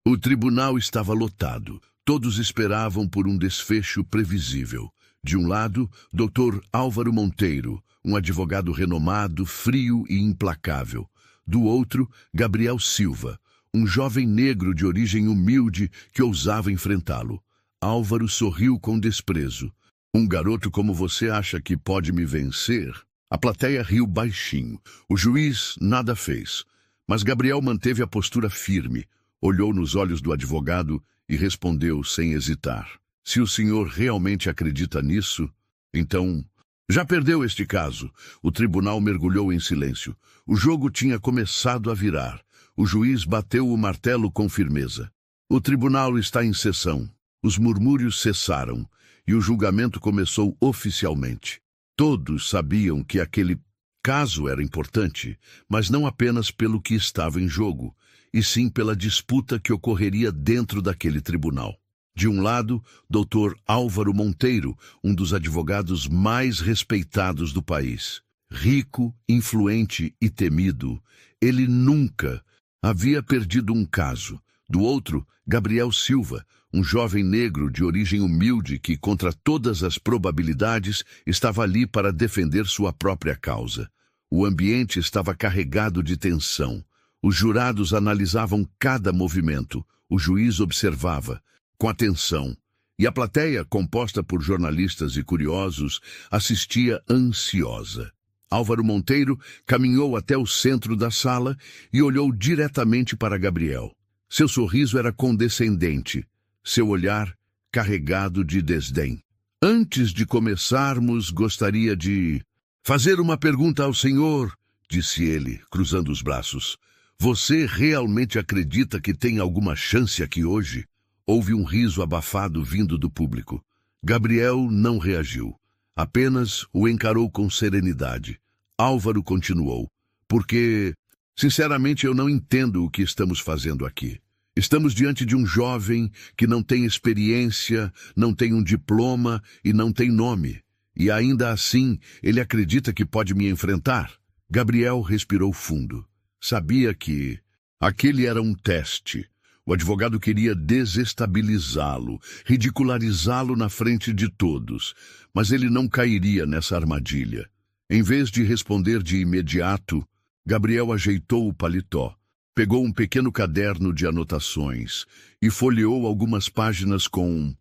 O tribunal estava lotado. Todos esperavam por um desfecho previsível. De um lado, Dr. Álvaro Monteiro, um advogado renomado, frio e implacável. Do outro, Gabriel Silva, um jovem negro de origem humilde que ousava enfrentá-lo. Álvaro sorriu com desprezo. Um garoto como você acha que pode me vencer? A plateia riu baixinho. O juiz nada fez. Mas Gabriel manteve a postura firme, olhou nos olhos do advogado e respondeu sem hesitar. Se o senhor realmente acredita nisso, então... Já perdeu este caso. O tribunal mergulhou em silêncio. O jogo tinha começado a virar. O juiz bateu o martelo com firmeza. O tribunal está em sessão. Os murmúrios cessaram e o julgamento começou oficialmente. Todos sabiam que aquele caso era importante, mas não apenas pelo que estava em jogo, e sim pela disputa que ocorreria dentro daquele tribunal. De um lado, Dr. Álvaro Monteiro, um dos advogados mais respeitados do país. Rico, influente e temido, ele nunca havia perdido um caso. Do outro, Gabriel Silva, um jovem negro de origem humilde que, contra todas as probabilidades, estava ali para defender sua própria causa. O ambiente estava carregado de tensão. Os jurados analisavam cada movimento. O juiz observava com atenção, e a plateia, composta por jornalistas e curiosos, assistia ansiosa. Álvaro Monteiro caminhou até o centro da sala e olhou diretamente para Gabriel. Seu sorriso era condescendente, seu olhar carregado de desdém. Antes de começarmos, gostaria de fazer uma pergunta ao senhor, disse ele, cruzando os braços. Você realmente acredita que tem alguma chance aqui hoje? Houve um riso abafado vindo do público. Gabriel não reagiu. Apenas o encarou com serenidade. Álvaro continuou. Porque, sinceramente, eu não entendo o que estamos fazendo aqui. Estamos diante de um jovem que não tem experiência, não tem um diploma e não tem nome. E ainda assim, ele acredita que pode me enfrentar? Gabriel respirou fundo. Sabia que aquele era um teste. O advogado queria desestabilizá-lo, ridicularizá-lo na frente de todos, mas ele não cairia nessa armadilha. Em vez de responder de imediato, Gabriel ajeitou o paletó, pegou um pequeno caderno de anotações e folheou algumas páginas com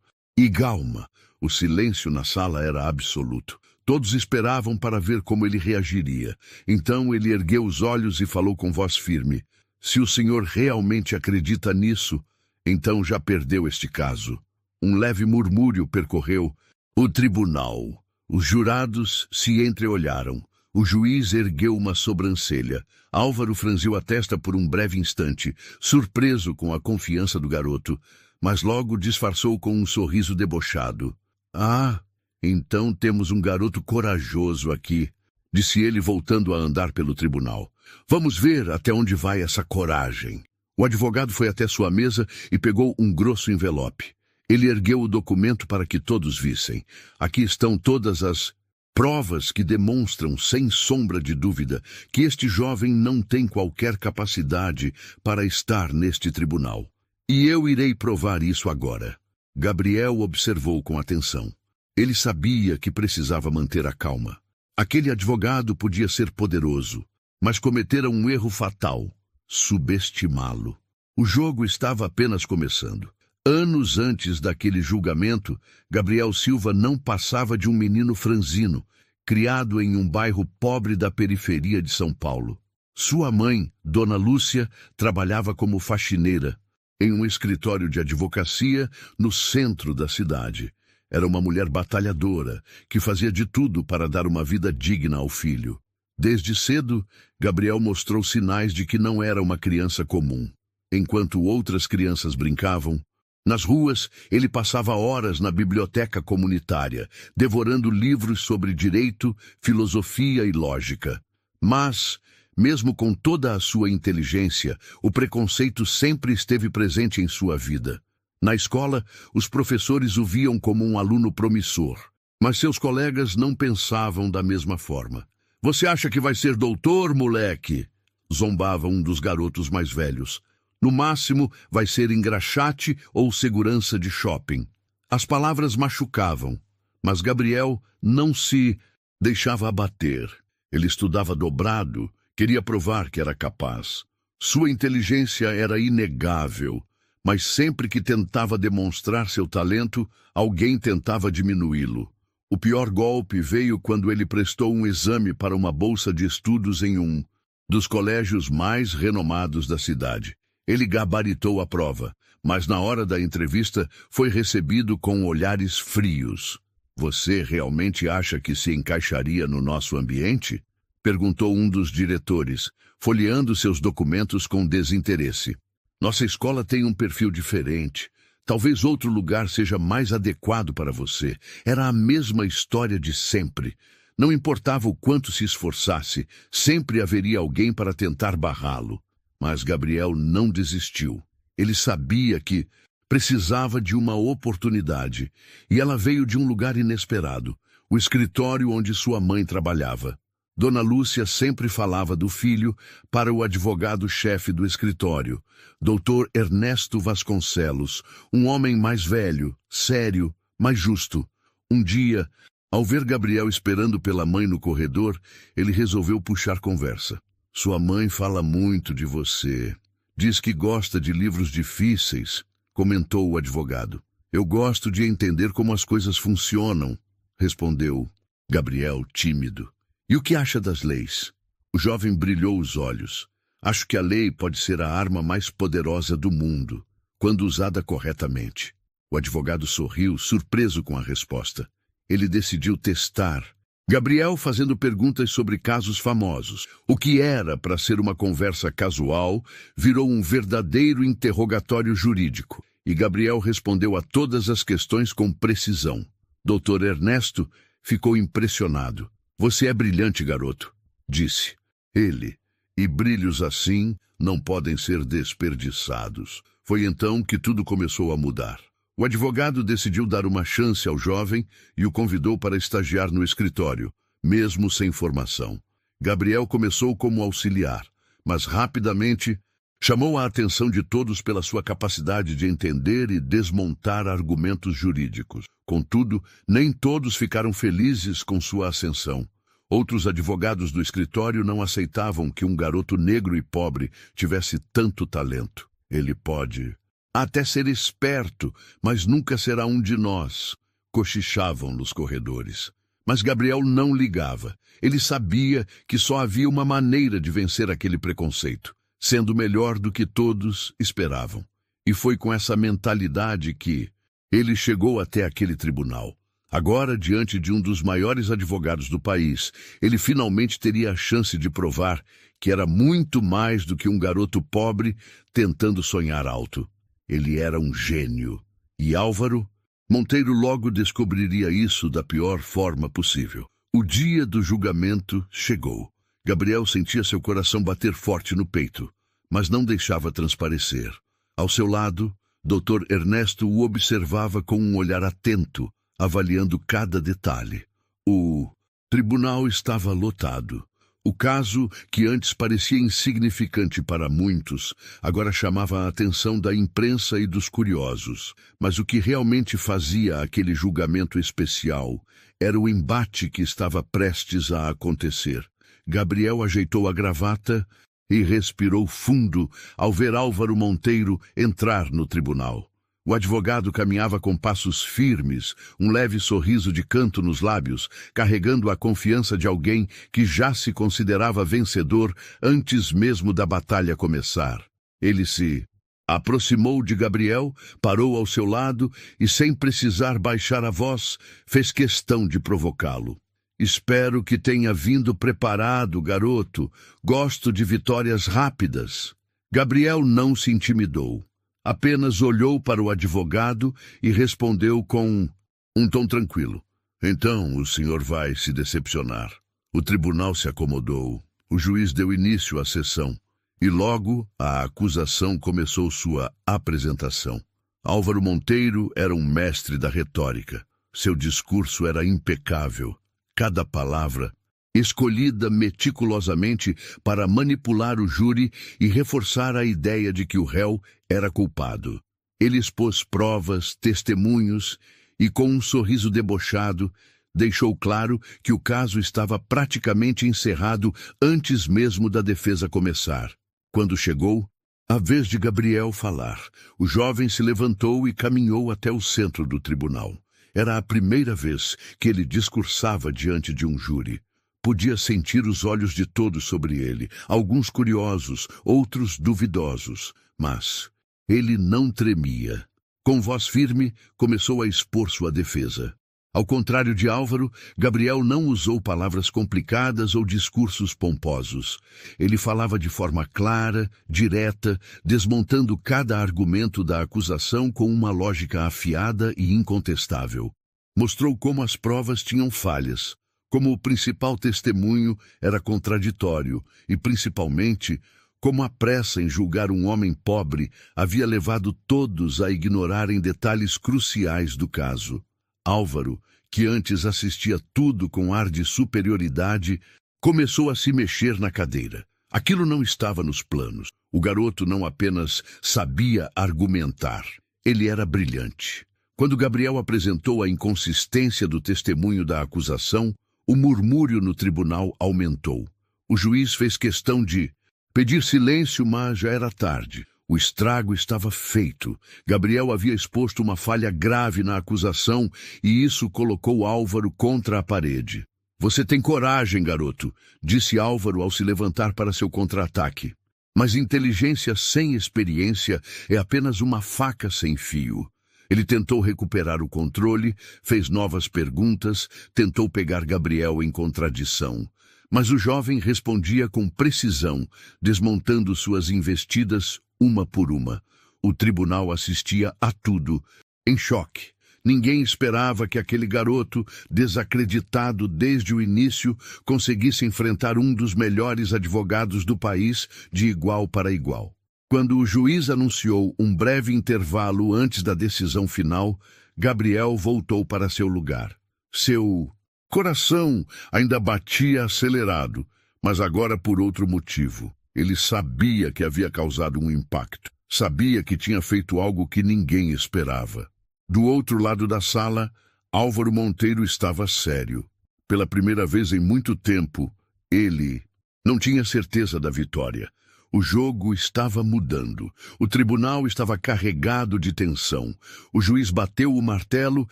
calma. O silêncio na sala era absoluto. Todos esperavam para ver como ele reagiria. Então ele ergueu os olhos e falou com voz firme. Se o senhor realmente acredita nisso, então já perdeu este caso. Um leve murmúrio percorreu o tribunal. Os jurados se entreolharam. O juiz ergueu uma sobrancelha. Álvaro franziu a testa por um breve instante, surpreso com a confiança do garoto, mas logo disfarçou com um sorriso debochado. Ah, então temos um garoto corajoso aqui, disse ele voltando a andar pelo tribunal. Vamos ver até onde vai essa coragem. O advogado foi até sua mesa e pegou um grosso envelope. Ele ergueu o documento para que todos vissem. Aqui estão todas as provas que demonstram, sem sombra de dúvida, que este jovem não tem qualquer capacidade para estar neste tribunal. E eu irei provar isso agora. Gabriel observou com atenção. Ele sabia que precisava manter a calma. Aquele advogado podia ser poderoso, mas cometera um erro fatal, subestimá-lo. O jogo estava apenas começando. Anos antes daquele julgamento, Gabriel Silva não passava de um menino franzino, criado em um bairro pobre da periferia de São Paulo. Sua mãe, Dona Lúcia, trabalhava como faxineira em um escritório de advocacia no centro da cidade. Era uma mulher batalhadora, que fazia de tudo para dar uma vida digna ao filho. Desde cedo, Gabriel mostrou sinais de que não era uma criança comum. Enquanto outras crianças brincavam, nas ruas, ele passava horas na biblioteca comunitária, devorando livros sobre direito, filosofia e lógica. Mas, mesmo com toda a sua inteligência, o preconceito sempre esteve presente em sua vida. Na escola, os professores o viam como um aluno promissor, mas seus colegas não pensavam da mesma forma. Você acha que vai ser doutor, moleque? Zombava um dos garotos mais velhos. No máximo, vai ser engraxate ou segurança de shopping. As palavras machucavam, mas Gabriel não se deixava abater. Ele estudava dobrado, queria provar que era capaz. Sua inteligência era inegável, mas sempre que tentava demonstrar seu talento, alguém tentava diminuí-lo. O pior golpe veio quando ele prestou um exame para uma bolsa de estudos em um dos colégios mais renomados da cidade. Ele gabaritou a prova, mas na hora da entrevista foi recebido com olhares frios. "Você realmente acha que se encaixaria no nosso ambiente?" perguntou um dos diretores, folheando seus documentos com desinteresse. "Nossa escola tem um perfil diferente. Talvez outro lugar seja mais adequado para você." Era a mesma história de sempre. Não importava o quanto se esforçasse, sempre haveria alguém para tentar barrá-lo. Mas Gabriel não desistiu. Ele sabia que precisava de uma oportunidade, e ela veio de um lugar inesperado, o escritório onde sua mãe trabalhava. Dona Lúcia sempre falava do filho para o advogado-chefe do escritório, Dr. Ernesto Vasconcelos, um homem mais velho, sério, mais justo. Um dia, ao ver Gabriel esperando pela mãe no corredor, ele resolveu puxar conversa. "Sua mãe fala muito de você. Diz que gosta de livros difíceis", comentou o advogado. "Eu gosto de entender como as coisas funcionam", respondeu Gabriel, tímido. "E o que acha das leis?" O jovem brilhou os olhos. "Acho que a lei pode ser a arma mais poderosa do mundo, quando usada corretamente." O advogado sorriu, surpreso com a resposta. Ele decidiu testar Gabriel fazendo perguntas sobre casos famosos. O que era para ser uma conversa casual virou um verdadeiro interrogatório jurídico, e Gabriel respondeu a todas as questões com precisão. Dr. Ernesto ficou impressionado. "Você é brilhante, garoto", disse ele, "e brilhos assim não podem ser desperdiçados." Foi então que tudo começou a mudar. O advogado decidiu dar uma chance ao jovem e o convidou para estagiar no escritório, mesmo sem formação. Gabriel começou como auxiliar, mas rapidamente chamou a atenção de todos pela sua capacidade de entender e desmontar argumentos jurídicos. Contudo, nem todos ficaram felizes com sua ascensão. Outros advogados do escritório não aceitavam que um garoto negro e pobre tivesse tanto talento. "Ele pode até ser esperto, mas nunca será um de nós", cochichavam nos corredores. Mas Gabriel não ligava. Ele sabia que só havia uma maneira de vencer aquele preconceito, sendo melhor do que todos esperavam. E foi com essa mentalidade que ele chegou até aquele tribunal. Agora, diante de um dos maiores advogados do país, ele finalmente teria a chance de provar que era muito mais do que um garoto pobre tentando sonhar alto. Ele era um gênio. E Álvaro Monteiro logo descobriria isso da pior forma possível. O dia do julgamento chegou. Gabriel sentia seu coração bater forte no peito, mas não deixava transparecer. Ao seu lado, Dr. Ernesto o observava com um olhar atento, avaliando cada detalhe. O tribunal estava lotado. O caso, que antes parecia insignificante para muitos, agora chamava a atenção da imprensa e dos curiosos. Mas o que realmente fazia aquele julgamento especial era o embate que estava prestes a acontecer. Gabriel ajeitou a gravata e respirou fundo ao ver Álvaro Monteiro entrar no tribunal. O advogado caminhava com passos firmes, um leve sorriso de canto nos lábios, carregando a confiança de alguém que já se considerava vencedor antes mesmo da batalha começar. Ele se aproximou de Gabriel, parou ao seu lado e, sem precisar baixar a voz, fez questão de provocá-lo. "Espero que tenha vindo preparado, garoto. Gosto de vitórias rápidas." Gabriel não se intimidou. Apenas olhou para o advogado e respondeu com um tom tranquilo. "Então o senhor vai se decepcionar." O tribunal se acomodou. O juiz deu início à sessão. E logo a acusação começou sua apresentação. Álvaro Monteiro era um mestre da retórica. Seu discurso era impecável. Cada palavra escolhida meticulosamente para manipular o júri e reforçar a ideia de que o réu era culpado. Ele expôs provas, testemunhos e, com um sorriso debochado, deixou claro que o caso estava praticamente encerrado antes mesmo da defesa começar. Quando chegou a vez de Gabriel falar, o jovem se levantou e caminhou até o centro do tribunal. Era a primeira vez que ele discursava diante de um júri. Podia sentir os olhos de todos sobre ele, alguns curiosos, outros duvidosos, mas ele não tremia. Com voz firme, começou a expor sua defesa. Ao contrário de Álvaro, Gabriel não usou palavras complicadas ou discursos pomposos. Ele falava de forma clara, direta, desmontando cada argumento da acusação com uma lógica afiada e incontestável. Mostrou como as provas tinham falhas, como o principal testemunho era contraditório e, principalmente, como a pressa em julgar um homem pobre havia levado todos a ignorarem detalhes cruciais do caso. Álvaro, que antes assistia tudo com ar de superioridade, começou a se mexer na cadeira. Aquilo não estava nos planos. O garoto não apenas sabia argumentar, ele era brilhante. Quando Gabriel apresentou a inconsistência do testemunho da acusação, o murmúrio no tribunal aumentou. O juiz fez questão de pedir silêncio, mas já era tarde. O estrago estava feito. Gabriel havia exposto uma falha grave na acusação e isso colocou Álvaro contra a parede. Você tem coragem, garoto, disse Álvaro ao se levantar para seu contra-ataque. Mas inteligência sem experiência é apenas uma faca sem fio. Ele tentou recuperar o controle, fez novas perguntas, tentou pegar Gabriel em contradição. Mas o jovem respondia com precisão, desmontando suas investidas uma por uma. O tribunal assistia a tudo, em choque. Ninguém esperava que aquele garoto, desacreditado desde o início, conseguisse enfrentar um dos melhores advogados do país de igual para igual. Quando o juiz anunciou um breve intervalo antes da decisão final, Gabriel voltou para seu lugar. Seu coração ainda batia acelerado, mas agora por outro motivo. Ele sabia que havia causado um impacto. Sabia que tinha feito algo que ninguém esperava. Do outro lado da sala, Álvaro Monteiro estava sério. Pela primeira vez em muito tempo, ele não tinha certeza da vitória. O jogo estava mudando. O tribunal estava carregado de tensão. O juiz bateu o martelo,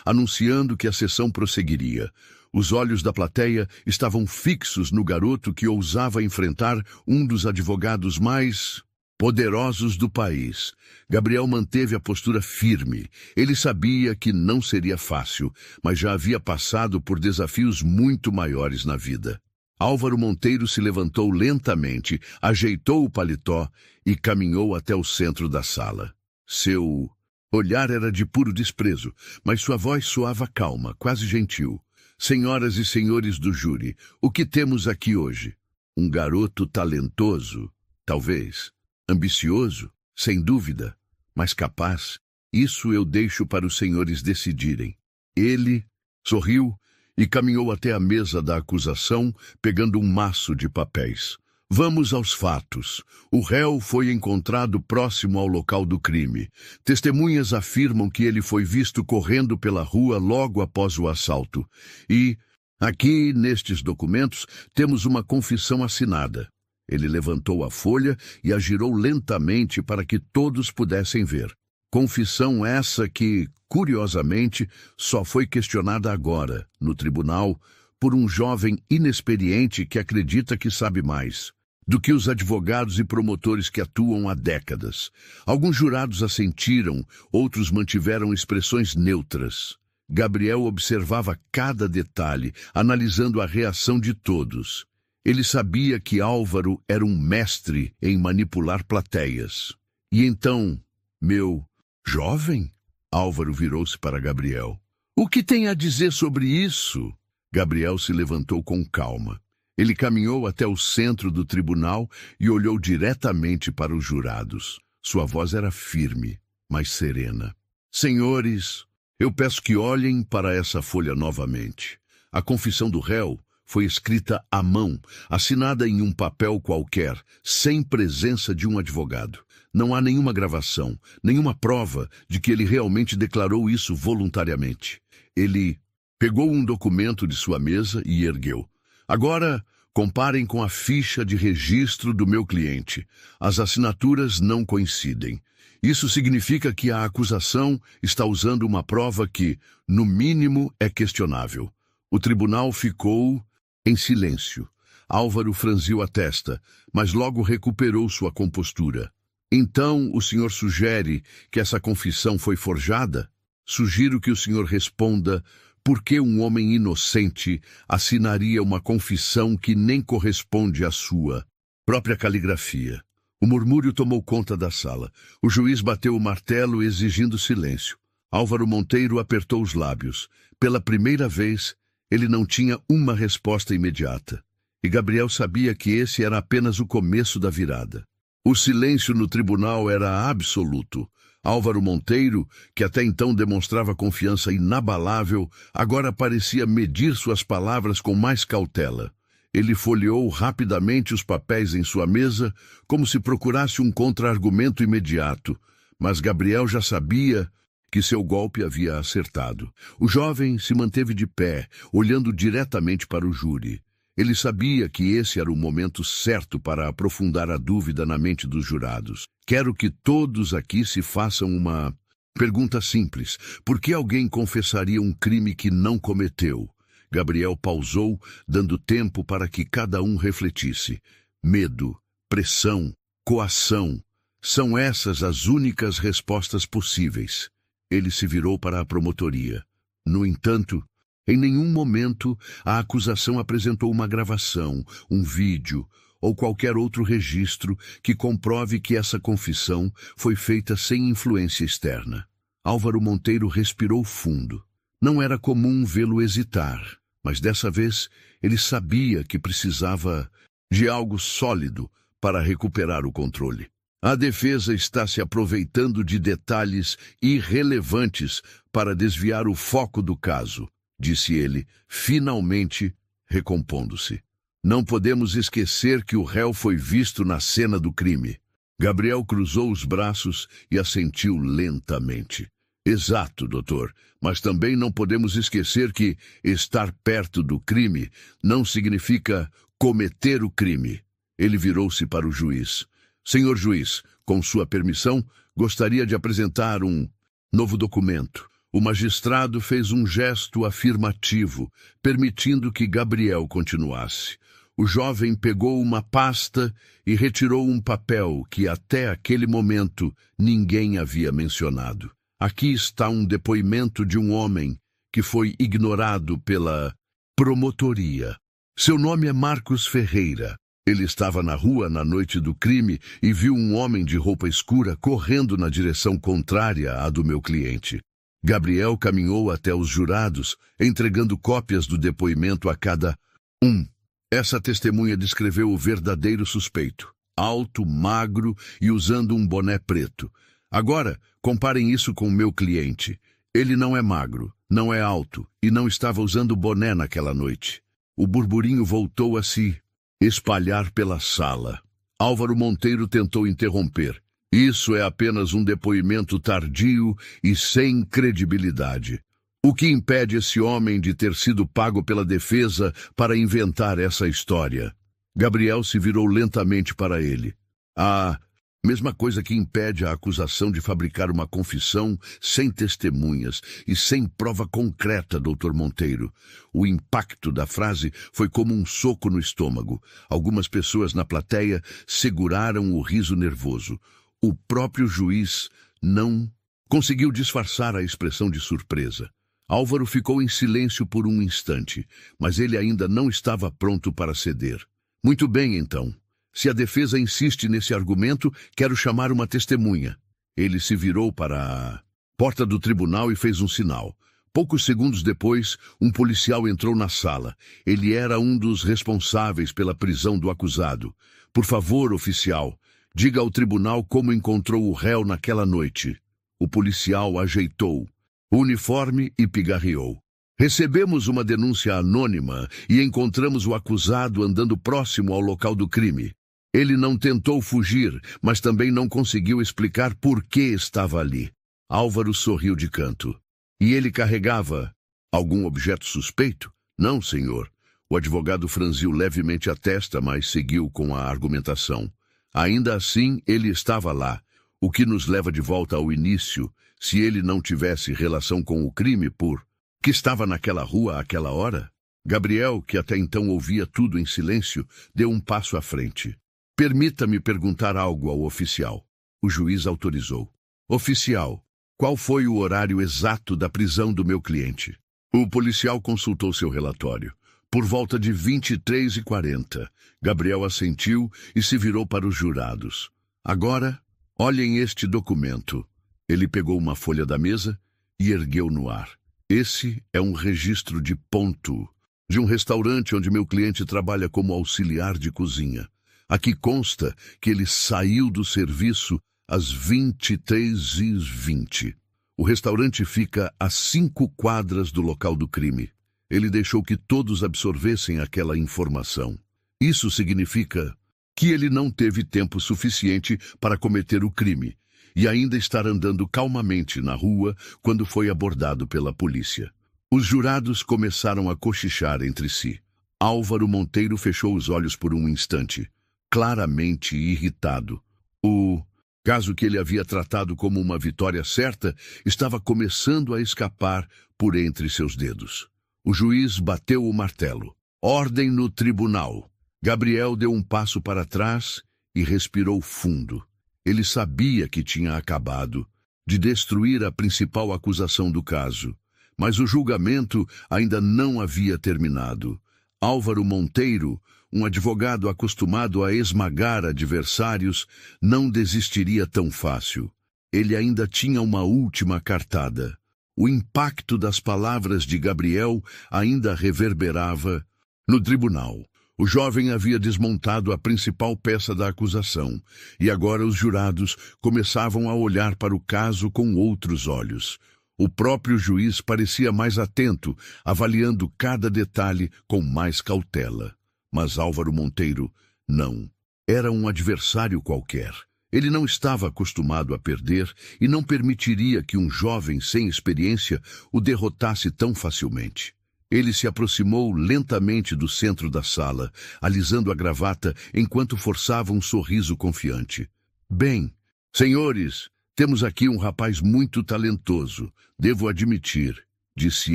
anunciando que a sessão prosseguiria. Os olhos da plateia estavam fixos no garoto que ousava enfrentar um dos advogados mais poderosos do país. Gabriel manteve a postura firme. Ele sabia que não seria fácil, mas já havia passado por desafios muito maiores na vida. Álvaro Monteiro se levantou lentamente, ajeitou o paletó e caminhou até o centro da sala. Seu olhar era de puro desprezo, mas sua voz soava calma, quase gentil. Senhoras e senhores do júri, o que temos aqui hoje? Um garoto talentoso, talvez, ambicioso, sem dúvida, mas capaz. Isso eu deixo para os senhores decidirem. Ele sorriu e caminhou até a mesa da acusação, pegando um maço de papéis. Vamos aos fatos. O réu foi encontrado próximo ao local do crime. Testemunhas afirmam que ele foi visto correndo pela rua logo após o assalto. E, aqui, nestes documentos, temos uma confissão assinada. Ele levantou a folha e a girou lentamente para que todos pudessem ver. Confissão essa que, curiosamente, só foi questionada agora, no tribunal, por um jovem inexperiente que acredita que sabe mais do que os advogados e promotores que atuam há décadas. Alguns jurados assentiram, outros mantiveram expressões neutras. Gabriel observava cada detalhe, analisando a reação de todos. Ele sabia que Álvaro era um mestre em manipular plateias. E então, meu jovem? Álvaro virou-se para Gabriel. O que tem a dizer sobre isso? Gabriel se levantou com calma. Ele caminhou até o centro do tribunal e olhou diretamente para os jurados. Sua voz era firme, mas serena. Senhores, eu peço que olhem para essa folha novamente. A confissão do réu foi escrita à mão, assinada em um papel qualquer, sem presença de um advogado. Não há nenhuma gravação, nenhuma prova de que ele realmente declarou isso voluntariamente. Ele pegou um documento de sua mesa e ergueu. Agora, comparem com a ficha de registro do meu cliente. As assinaturas não coincidem. Isso significa que a acusação está usando uma prova que, no mínimo, é questionável. O tribunal ficou em silêncio. Álvaro franziu a testa, mas logo recuperou sua compostura. Então, o senhor sugere que essa confissão foi forjada? Sugiro que o senhor responda por que um homem inocente assinaria uma confissão que nem corresponde à sua própria caligrafia. O murmúrio tomou conta da sala. O juiz bateu o martelo exigindo silêncio. Álvaro Monteiro apertou os lábios. Pela primeira vez, ele não tinha uma resposta imediata. E Gabriel sabia que esse era apenas o começo da virada. O silêncio no tribunal era absoluto. Álvaro Monteiro, que até então demonstrava confiança inabalável, agora parecia medir suas palavras com mais cautela. Ele folheou rapidamente os papéis em sua mesa, como se procurasse um contra-argumento imediato. Mas Gabriel já sabia que seu golpe havia acertado. O jovem se manteve de pé, olhando diretamente para o júri. Ele sabia que esse era o momento certo para aprofundar a dúvida na mente dos jurados. Quero que todos aqui se façam uma pergunta simples. Por que alguém confessaria um crime que não cometeu? Gabriel pausou, dando tempo para que cada um refletisse. Medo, pressão, coação. São essas as únicas respostas possíveis. Ele se virou para a promotoria. No entanto, em nenhum momento a acusação apresentou uma gravação, um vídeo ou qualquer outro registro que comprove que essa confissão foi feita sem influência externa. Álvaro Monteiro respirou fundo. Não era comum vê-lo hesitar, mas dessa vez ele sabia que precisava de algo sólido para recuperar o controle. A defesa está se aproveitando de detalhes irrelevantes para desviar o foco do caso, disse ele, finalmente recompondo-se. Não podemos esquecer que o réu foi visto na cena do crime. Gabriel cruzou os braços e assentiu lentamente. Exato, doutor, mas também não podemos esquecer que estar perto do crime não significa cometer o crime. Ele virou-se para o juiz. Senhor juiz, com sua permissão, gostaria de apresentar um novo documento. O magistrado fez um gesto afirmativo, permitindo que Gabriel continuasse. O jovem pegou uma pasta e retirou um papel que até aquele momento ninguém havia mencionado. Aqui está um depoimento de um homem que foi ignorado pela promotoria. Seu nome é Marcos Ferreira. Ele estava na rua na noite do crime e viu um homem de roupa escura correndo na direção contrária à do meu cliente. Gabriel caminhou até os jurados, entregando cópias do depoimento a cada um. Essa testemunha descreveu o verdadeiro suspeito, alto, magro e usando um boné preto. Agora, comparem isso com o meu cliente. Ele não é magro, não é alto e não estava usando boné naquela noite. O burburinho voltou a se espalhar pela sala. Álvaro Monteiro tentou interromper. Isso é apenas um depoimento tardio e sem credibilidade. O que impede esse homem de ter sido pago pela defesa para inventar essa história? Gabriel se virou lentamente para ele. A mesma coisa que impede a acusação de fabricar uma confissão sem testemunhas e sem prova concreta, Dr. Monteiro. O impacto da frase foi como um soco no estômago. Algumas pessoas na plateia seguraram o riso nervoso. O próprio juiz não conseguiu disfarçar a expressão de surpresa. Álvaro ficou em silêncio por um instante, mas ele ainda não estava pronto para ceder. Muito bem, então. Se a defesa insiste nesse argumento, quero chamar uma testemunha. Ele se virou para a porta do tribunal e fez um sinal. Poucos segundos depois, um policial entrou na sala. Ele era um dos responsáveis pela prisão do acusado. Por favor, oficial, diga ao tribunal como encontrou o réu naquela noite. O policial ajeitou o uniforme e pigarreou. Recebemos uma denúncia anônima e encontramos o acusado andando próximo ao local do crime. Ele não tentou fugir, mas também não conseguiu explicar por que estava ali. Álvaro sorriu de canto. E ele carregava algum objeto suspeito? Não, senhor. O advogado franziu levemente a testa, mas seguiu com a argumentação. Ainda assim, ele estava lá, o que nos leva de volta ao início. Se ele não tivesse relação com o crime, por que estava naquela rua àquela hora? Gabriel, que até então ouvia tudo em silêncio, deu um passo à frente. Permita-me perguntar algo ao oficial. O juiz autorizou. Oficial, qual foi o horário exato da prisão do meu cliente? O policial consultou seu relatório. Por volta de 23h40, Gabriel assentiu e se virou para os jurados. Agora, olhem este documento. Ele pegou uma folha da mesa e ergueu no ar. Esse é um registro de ponto de um restaurante onde meu cliente trabalha como auxiliar de cozinha. Aqui consta que ele saiu do serviço às 23h20. O restaurante fica a 5 quadras do local do crime. Ele deixou que todos absorvessem aquela informação. Isso significa que ele não teve tempo suficiente para cometer o crime e ainda estar andando calmamente na rua quando foi abordado pela polícia. Os jurados começaram a cochichar entre si. Álvaro Monteiro fechou os olhos por um instante, claramente irritado. O caso que ele havia tratado como uma vitória certa estava começando a escapar por entre seus dedos. O juiz bateu o martelo. Ordem no tribunal. Gabriel deu um passo para trás e respirou fundo. Ele sabia que tinha acabado de destruir a principal acusação do caso, mas o julgamento ainda não havia terminado. Álvaro Monteiro, um advogado acostumado a esmagar adversários, não desistiria tão fácil. Ele ainda tinha uma última cartada. O impacto das palavras de Gabriel ainda reverberava no tribunal. O jovem havia desmontado a principal peça da acusação, e agora os jurados começavam a olhar para o caso com outros olhos. O próprio juiz parecia mais atento, avaliando cada detalhe com mais cautela. Mas Álvaro Monteiro não. Era um adversário qualquer. Ele não estava acostumado a perder e não permitiria que um jovem sem experiência o derrotasse tão facilmente. Ele se aproximou lentamente do centro da sala, alisando a gravata enquanto forçava um sorriso confiante. Bem, senhores, temos aqui um rapaz muito talentoso, devo admitir, disse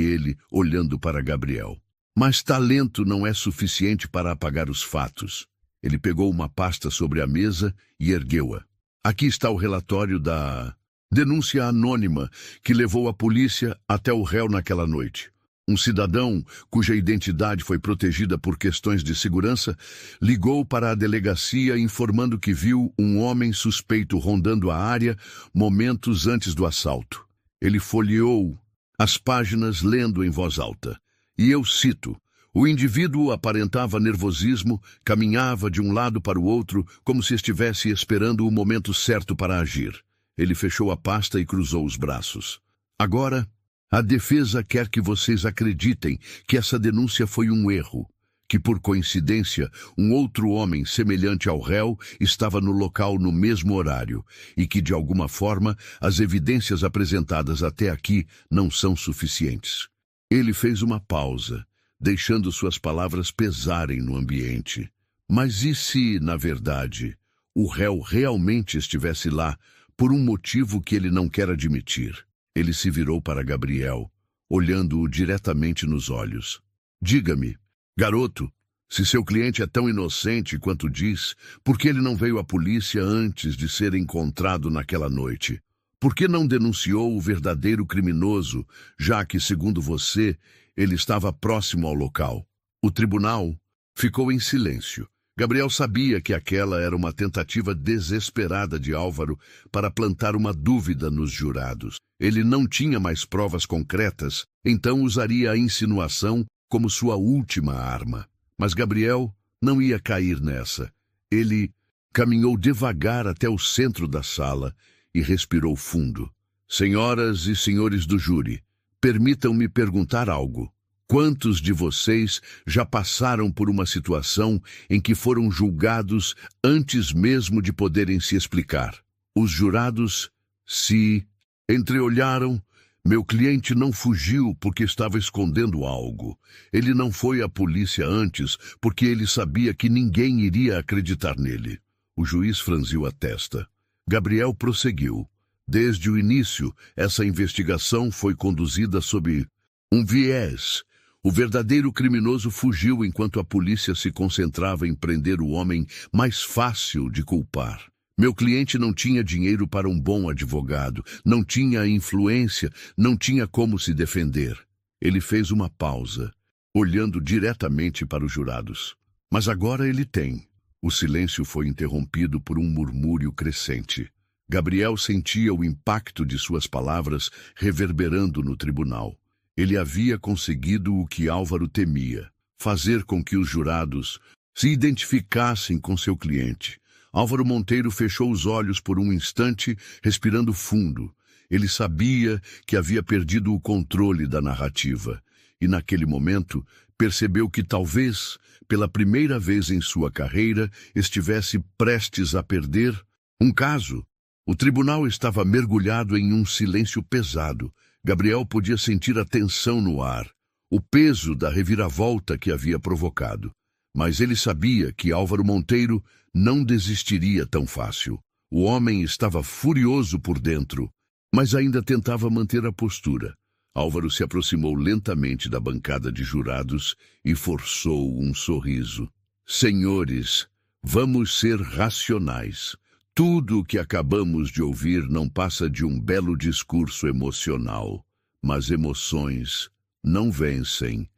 ele, olhando para Gabriel. Mas talento não é suficiente para apagar os fatos. Ele pegou uma pasta sobre a mesa e ergueu-a. Aqui está o relatório da denúncia anônima que levou a polícia até o réu naquela noite. Um cidadão, cuja identidade foi protegida por questões de segurança, ligou para a delegacia informando que viu um homem suspeito rondando a área momentos antes do assalto. Ele folheou as páginas lendo em voz alta. E eu cito: o indivíduo aparentava nervosismo, caminhava de um lado para o outro, como se estivesse esperando o momento certo para agir. Ele fechou a pasta e cruzou os braços. Agora, a defesa quer que vocês acreditem que essa denúncia foi um erro, que por coincidência um outro homem semelhante ao réu estava no local no mesmo horário e que de alguma forma as evidências apresentadas até aqui não são suficientes. Ele fez uma pausa, deixando suas palavras pesarem no ambiente. Mas e se, na verdade, o réu realmente estivesse lá por um motivo que ele não quer admitir? Ele se virou para Gabriel, olhando-o diretamente nos olhos. Diga-me, garoto, se seu cliente é tão inocente quanto diz, por que ele não veio à polícia antes de ser encontrado naquela noite? Por que não denunciou o verdadeiro criminoso, já que, segundo você, ele estava próximo ao local? O tribunal ficou em silêncio. Gabriel sabia que aquela era uma tentativa desesperada de Álvaro para plantar uma dúvida nos jurados. Ele não tinha mais provas concretas, então usaria a insinuação como sua última arma. Mas Gabriel não ia cair nessa. Ele caminhou devagar até o centro da sala e respirou fundo. Senhoras e senhores do júri, permitam-me perguntar algo. Quantos de vocês já passaram por uma situação em que foram julgados antes mesmo de poderem se explicar? Os jurados se entreolharam. Meu cliente não fugiu porque estava escondendo algo. Ele não foi à polícia antes porque ele sabia que ninguém iria acreditar nele. O juiz franziu a testa. Gabriel prosseguiu. Desde o início, essa investigação foi conduzida sob um viés. O verdadeiro criminoso fugiu enquanto a polícia se concentrava em prender o homem mais fácil de culpar. Meu cliente não tinha dinheiro para um bom advogado, não tinha influência, não tinha como se defender. Ele fez uma pausa, olhando diretamente para os jurados. Mas agora ele tem. O silêncio foi interrompido por um murmúrio crescente. Gabriel sentia o impacto de suas palavras reverberando no tribunal. Ele havia conseguido o que Álvaro temia, fazer com que os jurados se identificassem com seu cliente. Álvaro Monteiro fechou os olhos por um instante, respirando fundo. Ele sabia que havia perdido o controle da narrativa. E naquele momento, percebeu que talvez, pela primeira vez em sua carreira, estivesse prestes a perder um caso. O tribunal estava mergulhado em um silêncio pesado. Gabriel podia sentir a tensão no ar, o peso da reviravolta que havia provocado. Mas ele sabia que Álvaro Monteiro não desistiria tão fácil. O homem estava furioso por dentro, mas ainda tentava manter a postura. Álvaro se aproximou lentamente da bancada de jurados e forçou um sorriso. Senhores, vamos ser racionais. Tudo o que acabamos de ouvir não passa de um belo discurso emocional, mas emoções não vencem.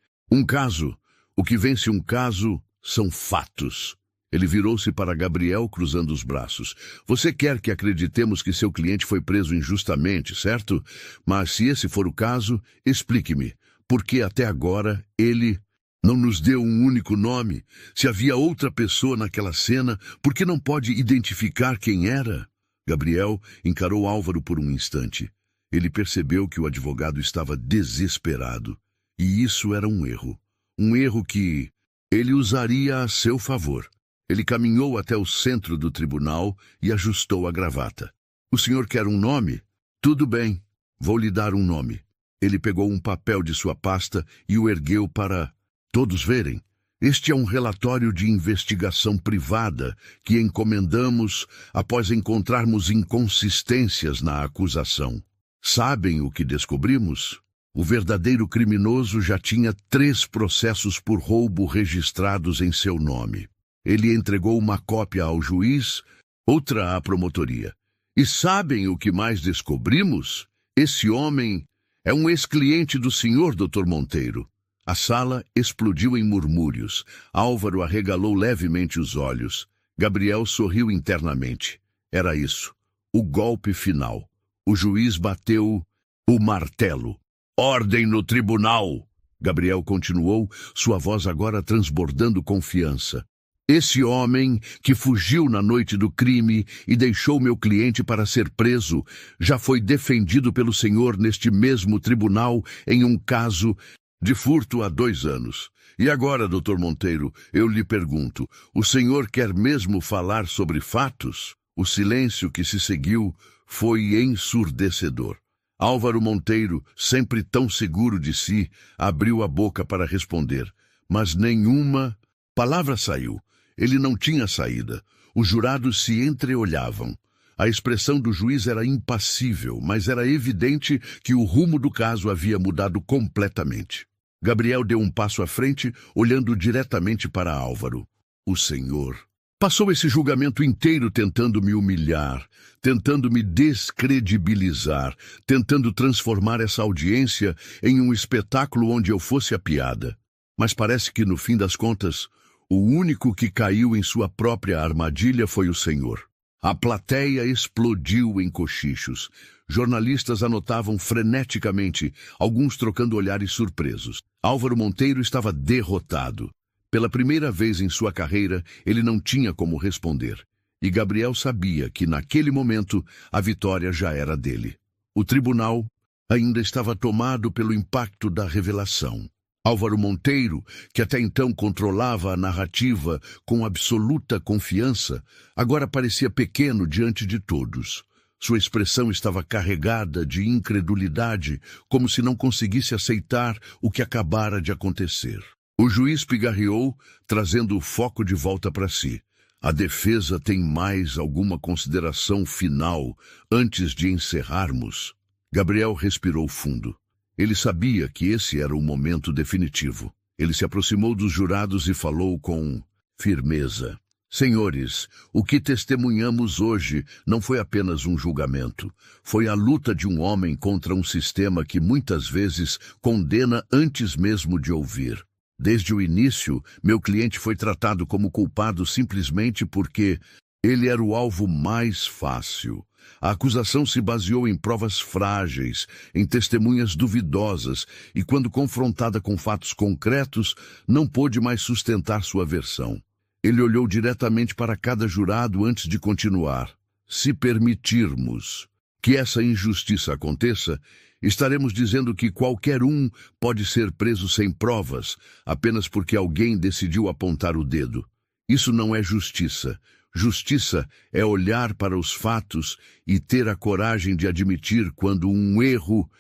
O que vence um caso são fatos. Ele virou-se para Gabriel, cruzando os braços. Você quer que acreditemos que seu cliente foi preso injustamente, certo? Mas se esse for o caso, explique-me, por que até agora ele não nos deu um único nome? Se havia outra pessoa naquela cena, por que não pode identificar quem era? Gabriel encarou Álvaro por um instante. Ele percebeu que o advogado estava desesperado. E isso era um erro. Um erro que ele usaria a seu favor. Ele caminhou até o centro do tribunal e ajustou a gravata. O senhor quer um nome? Tudo bem, vou lhe dar um nome. Ele pegou um papel de sua pasta e o ergueu para todos verem. Este é um relatório de investigação privada que encomendamos após encontrarmos inconsistências na acusação. Sabem o que descobrimos? O verdadeiro criminoso já tinha 3 processos por roubo registrados em seu nome. Ele entregou uma cópia ao juiz, outra à promotoria. E sabem o que mais descobrimos? Esse homem é um ex-cliente do senhor Dr. Monteiro. A sala explodiu em murmúrios. Álvaro arregalou levemente os olhos. Gabriel sorriu internamente. Era isso. O golpe final. O juiz bateu o martelo. Ordem no tribunal! Gabriel continuou, sua voz agora transbordando confiança. Esse homem que fugiu na noite do crime e deixou meu cliente para ser preso já foi defendido pelo senhor neste mesmo tribunal em um caso de furto há 2 anos. E agora, Dr. Monteiro, eu lhe pergunto, o senhor quer mesmo falar sobre fatos? O silêncio que se seguiu foi ensurdecedor. Álvaro Monteiro, sempre tão seguro de si, abriu a boca para responder, mas nenhuma palavra saiu. Ele não tinha saída. Os jurados se entreolhavam. A expressão do juiz era impassível, mas era evidente que o rumo do caso havia mudado completamente. Gabriel deu um passo à frente, olhando diretamente para Álvaro. O senhor passou esse julgamento inteiro tentando me humilhar, tentando me descredibilizar, tentando transformar essa audiência em um espetáculo onde eu fosse a piada. Mas parece que, no fim das contas, o único que caiu em sua própria armadilha foi o senhor. A plateia explodiu em cochichos. Jornalistas anotavam freneticamente, alguns trocando olhares surpresos. Álvaro Monteiro estava derrotado. Pela primeira vez em sua carreira, ele não tinha como responder. E Gabriel sabia que, naquele momento, a vitória já era dele. O tribunal ainda estava tomado pelo impacto da revelação. Álvaro Monteiro, que até então controlava a narrativa com absoluta confiança, agora parecia pequeno diante de todos. Sua expressão estava carregada de incredulidade, como se não conseguisse aceitar o que acabara de acontecer. O juiz pigarreou, trazendo o foco de volta para si. A defesa tem mais alguma consideração final antes de encerrarmos? Gabriel respirou fundo. Ele sabia que esse era o momento definitivo. Ele se aproximou dos jurados e falou com firmeza. Senhores, o que testemunhamos hoje não foi apenas um julgamento. Foi a luta de um homem contra um sistema que muitas vezes condena antes mesmo de ouvir. Desde o início, meu cliente foi tratado como culpado simplesmente porque ele era o alvo mais fácil. A acusação se baseou em provas frágeis, em testemunhas duvidosas, e quando confrontada com fatos concretos, não pôde mais sustentar sua versão. Ele olhou diretamente para cada jurado antes de continuar. Se permitirmos que essa injustiça aconteça, estaremos dizendo que qualquer um pode ser preso sem provas, apenas porque alguém decidiu apontar o dedo. Isso não é justiça. Justiça é olhar para os fatos e ter a coragem de admitir quando um erro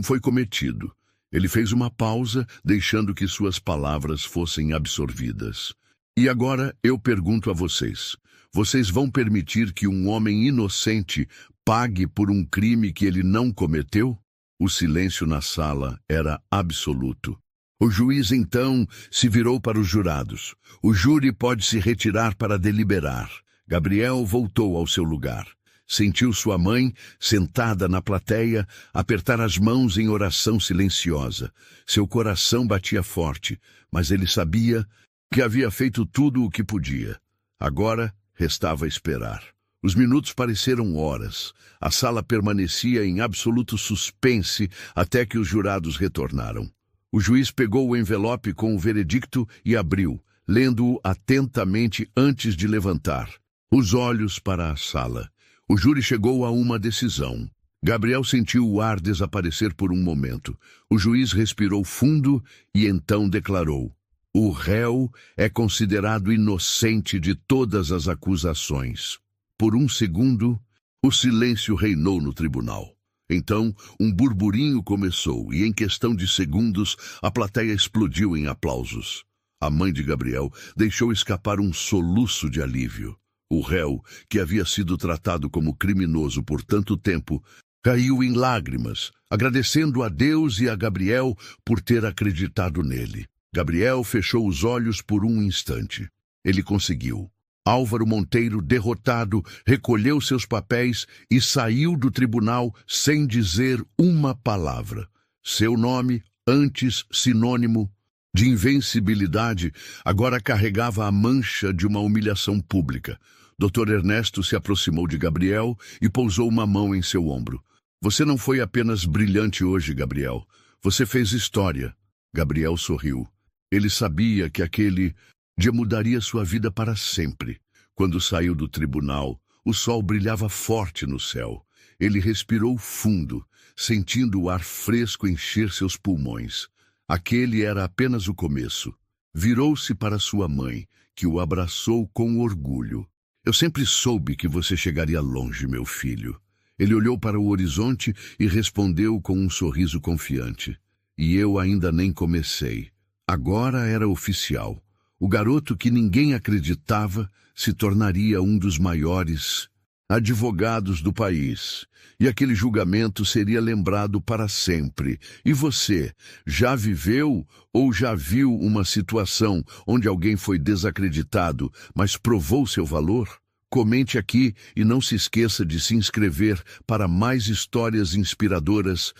foi cometido. Ele fez uma pausa, deixando que suas palavras fossem absorvidas. E agora eu pergunto a vocês: vocês vão permitir que um homem inocente pague por um crime que ele não cometeu? O silêncio na sala era absoluto. O juiz, então, se virou para os jurados. O júri pode se retirar para deliberar. Gabriel voltou ao seu lugar. Sentiu sua mãe, sentada na plateia, apertar as mãos em oração silenciosa. Seu coração batia forte, mas ele sabia que havia feito tudo o que podia. Agora restava esperar. Os minutos pareceram horas. A sala permanecia em absoluto suspense até que os jurados retornaram. O juiz pegou o envelope com o veredicto e abriu, lendo-o atentamente antes de levantar os olhos para a sala. O júri chegou a uma decisão. Gabriel sentiu o ar desaparecer por um momento. O juiz respirou fundo e então declarou: o réu é considerado inocente de todas as acusações. Por um segundo, o silêncio reinou no tribunal. Então, um burburinho começou e, em questão de segundos, a plateia explodiu em aplausos. A mãe de Gabriel deixou escapar um soluço de alívio. O réu, que havia sido tratado como criminoso por tanto tempo, caiu em lágrimas, agradecendo a Deus e a Gabriel por ter acreditado nele. Gabriel fechou os olhos por um instante. Ele conseguiu. Álvaro Monteiro, derrotado, recolheu seus papéis e saiu do tribunal sem dizer uma palavra. Seu nome, antes sinônimo de invencibilidade, agora carregava a mancha de uma humilhação pública. Dr. Ernesto se aproximou de Gabriel e pousou uma mão em seu ombro. Você não foi apenas brilhante hoje, Gabriel. Você fez história. Gabriel sorriu. Ele sabia que aquele dia mudaria sua vida para sempre. Quando saiu do tribunal, o sol brilhava forte no céu. Ele respirou fundo, sentindo o ar fresco encher seus pulmões. Aquele era apenas o começo. Virou-se para sua mãe, que o abraçou com orgulho. Eu sempre soube que você chegaria longe, meu filho. Ele olhou para o horizonte e respondeu com um sorriso confiante. E eu ainda nem comecei. Agora era oficial. O garoto que ninguém acreditava se tornaria um dos maiores advogados do país. E aquele julgamento seria lembrado para sempre. E você, já viveu ou já viu uma situação onde alguém foi desacreditado, mas provou seu valor? Comente aqui e não se esqueça de se inscrever para mais histórias inspiradoras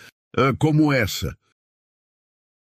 como essa.